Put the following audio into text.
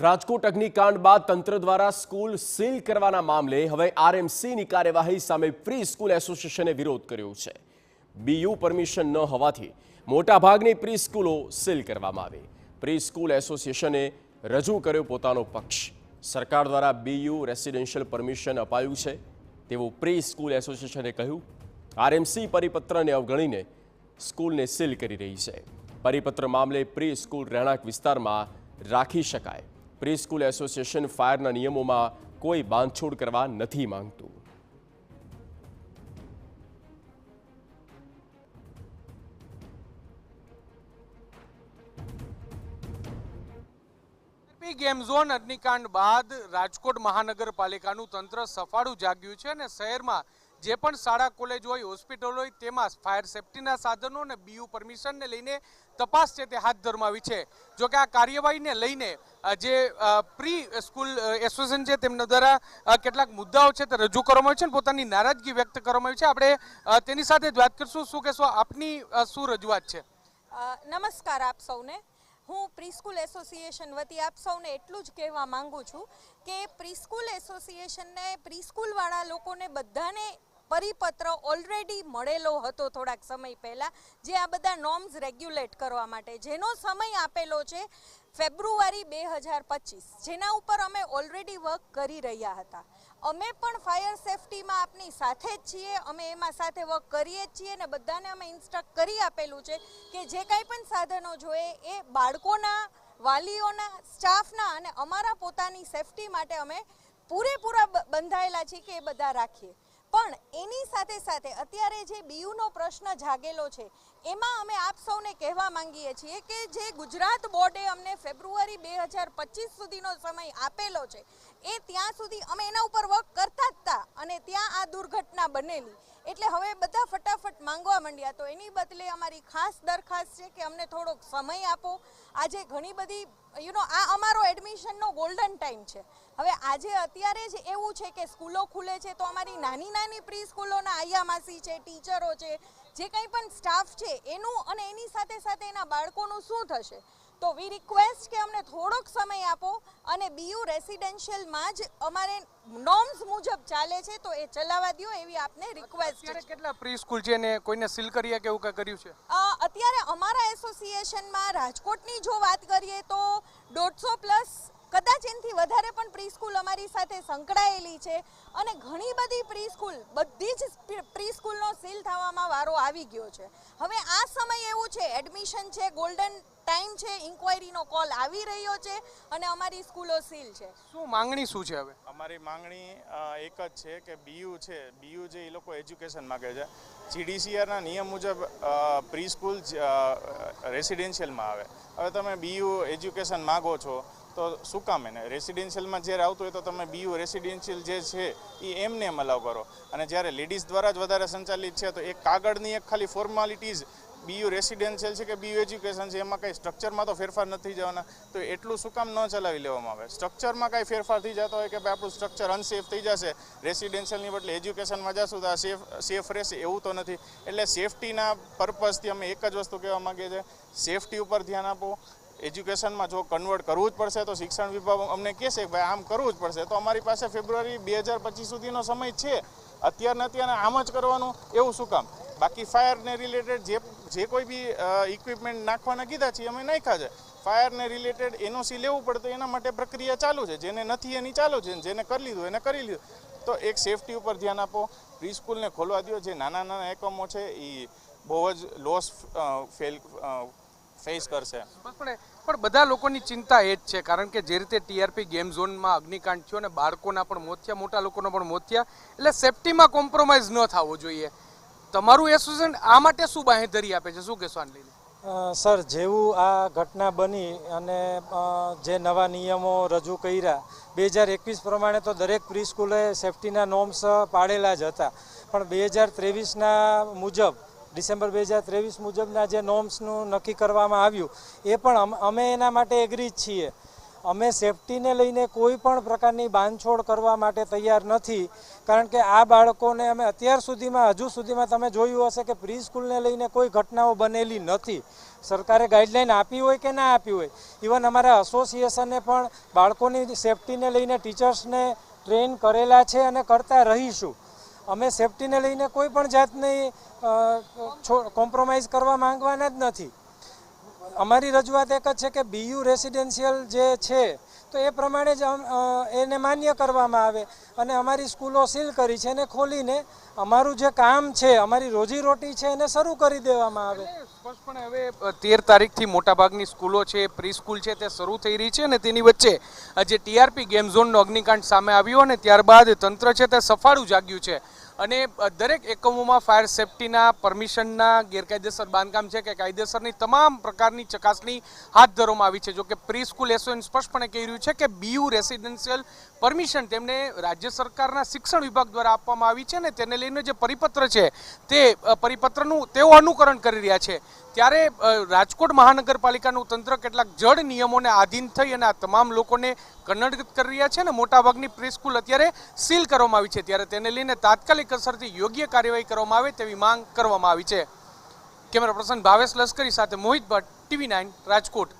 રાજકોટ અગ્નિકાંડ બાદ તંત્ર દ્વારા સ્કૂલ સીલ કરવાના મામલે હવે આરએમસીની કાર્યવાહી સામે પ્રી સ્કૂલ એસોસિએશને વિરોધ કર્યો છે। બીયુ પરમિશન ન હોવાથી મોટાભાગની પ્રી સ્કૂલો સીલ કરવામાં આવી। પ્રી સ્કૂલ એસોસિએશને રજૂ કર્યો પોતાનો પક્ષ। સરકાર દ્વારા બીયુ રેસિડેન્શિયલ પરમિશન અપાયું છે તેવું પ્રી સ્કૂલ એસોસિએશને કહ્યું। આરએમસી પરિપત્રને અવગણીને સ્કૂલને સીલ કરી રહી છે। પરિપત્ર મામલે પ્રી સ્કૂલ રહેણાંક વિસ્તારમાં રાખી શકાય। પ્રી સ્કૂલ એસોસિએશન ફાયરના નિયમોમાં કોઈ બાંધછોડ કરવા નથી માંગતું। ગેમ ઝોન અગ્નિકાંડ બાદ રાજકોટ મહાનગરપાલિકાનું તંત્ર સફાળું જાગ્યું છે અને શહેરમાં જે પણ શાળા કોલેજ હોય હોસ્પિટલ હોય તેમાં ફાયર સેફટીના સાધનો અને બીયુ પરમિશનને લઈને તપાસ છે તે હાથ ધરવામાં આવી છે। જો કે આ કાર્યવાહીને લઈને જે પ્રી સ્કૂલ એસોસિએશન છે તેમના દ્વારા કેટલાક મુદ્દાઓ છે તે રજૂ કરવામાં આવ્યા છે અને પોતાની નારાજગી વ્યક્ત કરવામાં આવી છે। આપણે તેની સાથે જ વાત કરીશું। શું કહેશો, આપની શું રજૂઆત છે? નમસ્કાર આપ સૌને। હું પ્રીસ્કૂલ એસોસિએશન વતી આપ સૌને એટલું જ કહેવા માંગુ છું કે પ્રીસ્કૂલ એસોસિએશનને પ્રીસ્કૂલવાળા લોકોને બધાને પરિપત્ર ઓલરેડી મળેલો હતો થોડાક સમય પહેલાં, જે આ બધા નોર્મ્સ રેગ્યુલેટ કરવા માટે, જેનો સમય આપેલો છે ફેબ્રુઆરી 2025, જેના ઉપર અમે ઓલરેડી વર્ક કરી રહ્યા હતા। અમે પણ ફાયર સેફટીમાં આપની સાથે જ છીએ, અમે એમાં સાથે વર્ક કરીએ જ છીએ અને બધાને અમે ઇન્સ્ટ્રક્ટ કરી આપેલું છે કે જે કંઈ પણ સાધનો જોઈએ એ બાળકોના, વાલીઓના, સ્ટાફના અને અમારા પોતાની સેફટી માટે અમે પૂરેપૂરા બંધાયેલા છીએ કે એ બધા રાખીએ। પણ એની સાથે સાથે અત્યારે જે બીયુનો પ્રશ્ન જાગેલો છે એમાં અમે આપ સૌને કહેવા માંગીએ છીએ કે જે ગુજરાત બોર્ડે અમને ફેબ્રુઆરી 2025 સુધીનો સમય આપેલો છે એ ત્યાં સુધી અમે એના ઉપર વર્ક કરતા જ હતા અને ત્યાં આ દુર્ઘટના બનેલી, એટલે હવે બધા ફટાફટ માંગવા માંડ્યા। તો એની બદલે અમારી ખાસ દરખાસ્ત છે કે અમને થોડોક સમય આપો। આજે ઘણી બધી આ અમારો એડમિશનનો ગોલ્ડન ટાઈમ છે। હવે આજે અત્યારે જ એવું છે કે સ્કૂલો ખુલે છે તો અમારી નાની નાની પ્રી સ્કૂલોના આયા માસી છે, ટીચરો છે, જે કંઈ પણ સ્ટાફ છે એનું અને એની સાથે સાથે એના બાળકોનું શું થશે? તો વી રિક્વેસ્ટ કે અમને થોડોક સમય આપો અને બીયુ રેસિડેન્શિયલમાં જ અમારે નોર્મ્સ મુજબ ચાલે છે તો એ ચલાવવા દો એવી આપને રિક્વેસ્ટ છે। કેટલા પ્રી સ્કૂલ છે ને કોઈને સીલ કરીએ કે એવું કંઈ કર્યું છે? અત્યારે અમારા એસોસિએશનમાં રાજકોટની જો વાત કરીએ તો 150+ કદાચ એનાથી વધારે પણ પ્રી સ્કૂલ અમારી સાથે સંકળાયેલી છે અને ઘણી બધી પ્રી સ્કૂલ, બધી જ પ્રી સ્કૂલનો સીલ થવામાં વારો આવી ગયો છે। હવે આ સમય એવું છે, એડમિશન છે, ગોલ્ડન ટાઈમ છે, ઇન્ક્વાયરીનો કોલ આવી રહ્યો છે અને અમારી સ્કૂલો સીલ છે। શું માંગણી શું છે? હવે અમારી માંગણી એક જ છે કે બીયુ છે, બીયુ જે એ લોકો એજ્યુકેશન માગે છે, જીડીસીઆરના નિયમ મુજબ પ્રી સ્કૂલ રેસિડેન્શિયલમાં આવે। હવે તમે બીયુ એજ્યુકેશન માગો છો તો શું કામ એને રેસિડેન્શિયલમાં જ્યારે આવતું હોય તો તમે બીયુ રેસિડેન્શિયલ જે છે એ એમને એમ અલાવ કરો, અને જ્યારે લેડીઝ દ્વારા જ વધારે સંચાલિત છે તો એક કાગળની એક ખાલી ફોર્માલિટીઝ બીયુ રેસિડેન્શિયલ છે કે બીયુ એજ્યુકેશન છે એમાં કંઈ સ્ટ્રક્ચરમાં તો ફેરફાર નથી જવાના, તો એટલું શું કામ ન ચલાવી લેવામાં આવે? સ્ટ્રક્ચરમાં કાંઈ ફેરફાર થઈ જતો હોય કે ભાઈ આપણું સ્ટ્રક્ચર અનસેફ થઈ જશે, રેસિડેન્શિયલની બદલે એજ્યુકેશનમાં જશું તો આ સેફ રહેશે, એવું તો નથી। એટલે સેફટીના પર્પઝથી અમે એક જ વસ્તુ કહેવા માગીએ છીએ, સેફટી ઉપર ધ્યાન આપો। એજ્યુકેશનમાં જો કન્વર્ટ કરવું જ પડશે તો શિક્ષણ વિભાગ અમને કહેશે કે ભાઈ આમ કરવું જ પડશે, તો અમારી પાસે ફેબ્રુઆરી 2025 સુધીનો સમય છે। અત્યારે આમ જ કરવાનું એવું શું કામ? બાકી ફાયરને રિલેટેડ જે કોઈ બી ઇક્વિપમેન્ટ નાખવાના કીધા છે અમે નાખ્યા છે। ફાયરને રિલેટેડ એનઓસી લેવું પડે તો એના માટે પ્રક્રિયા ચાલુ છે, જેને નથી એની ચાલુ છે, જેને કરી લીધું એને કરી લીધું। તો એક સેફટી ઉપર ધ્યાન આપો, પ્રી સ્કૂલને ખોલવા દો। જે નાના નાના એકમો છે એ બહુ જ લોસ ફેસ કરશે। પણ બધા લોકોની ચિંતા એ જ છે, કારણ કે જે રીતે ટીઆરપી ગેમ ઝોનમાં અગ્નિકાંડ થયો અને બાળકોના પણ મોત થયા, મોટા લોકોના પણ મોત થયા, એટલે સેફટીમાં કોમ્પ્રોમાઇઝ ન થવો જોઈએ। તમારું એસોસિએશન આ માટે શું બાંહેધરી આપે છે? શું કહેશો આને લઈને? સર, જેવું આ ઘટના બની અને જે નવા નિયમો રજૂ કર્યા 2021 પ્રમાણે તો દરેક પ્રી સ્કૂલે સેફટીના નોર્મ્સ પાડેલા જ હતા, પણ 2023ના મુજબ, ડિસેમ્બર 2023 મુજબના જે નોર્મ્સનું નક્કી કરવામાં આવ્યું એ પણ અમે એના માટે એગ્રી જ છીએ। અમે સેફટીને લઈને કોઈ પણ પ્રકારની બાંધછોડ કરવા માટે તૈયાર નથી, કારણ કે આ બાળકોને અમે અત્યાર સુધીમાં હજુ સુધીમાં તમે જોયું હશે કે પ્રી સ્કૂલને લઈને કોઈ ઘટનાઓ બનેલી નથી. સરકારે ગાઈડલાઈન આપી હોય કે ના આપી હોય, ઇવન અમારા એસોસિએશને પણ બાળકોની સેફટીને લઈને ટીચર્સને ટ્રેન કરેલા છે અને કરતા રહીશું. અમે સેફટીને લઈને કોઈ પણ જાતની કોમ્પ્રોમાઇઝ કરવા માંગવાના જ નથી. અમારી રજૂઆત એક જ છે કે બીયુ રેસિડેન્શિયલ જે છે તો એ પ્રમાણે જ એને માન્ય કરવામાં આવે અને અમારી સ્કૂલો સીલ કરી છે એને ખોલીને અમારું જે કામ છે, અમારી રોજીરોટી છે એને શરૂ કરી દેવામાં આવે. સ્પષ્ટપણે હવે 13 તારીખથી મોટાભાગની સ્કૂલો છે, પ્રી સ્કૂલ છે તે શરૂ થઈ રહી છે અને તેની વચ્ચે જે ટીઆરપી ગેમ ઝોનનો અગ્નિકાંડ સામે આવ્યો અને ત્યારબાદ તંત્ર છે તે સફાળું જાગ્યું છે અને દરેક એકમોમાં ફાયર સેફટીના પરમિશનના ગેરકાયદેસર બાંધકામ છે કે કાયદેસરની તમામ પ્રકારની ચકાસણી હાથ ધરવામાં આવી છે. જો કે પ્રી સ્કૂલ એસોસિએશન સ્પષ્ટપણે કહી રહ્યું છે કે બીયુ રેસિડેન્શિયલ પરમિશન તેમને રાજ્ય સરકારના શિક્ષણ વિભાગ દ્વારા આપવામાં આવી છે અને તેને લઈને જે પરિપત્ર છે તે પરિપત્રનું તેઓ અનુકરણ કરી રહ્યા છે. ત્યારે રાજકોટ મહાનગરપાલિકાનું તંત્ર કેટલાક જડ નિયમોને આધીન થઈ અને આ તમામ લોકોને કન્નડગત કરી રહ્યા છે અને મોટાભાગની પ્રી સ્કૂલ અત્યારે સીલ કરવામાં આવી છે. ત્યારે તેને લઈને તાત્કાલિક અસરથી યોગ્ય કાર્યવાહી કરવામાં આવે તેવી માંગ કરવામાં આવી છે. કેમેરા પર્સન ભાવેશ લશ્કરી સાથે મોહિત ભટ્ટ, TV9 રાજકોટ.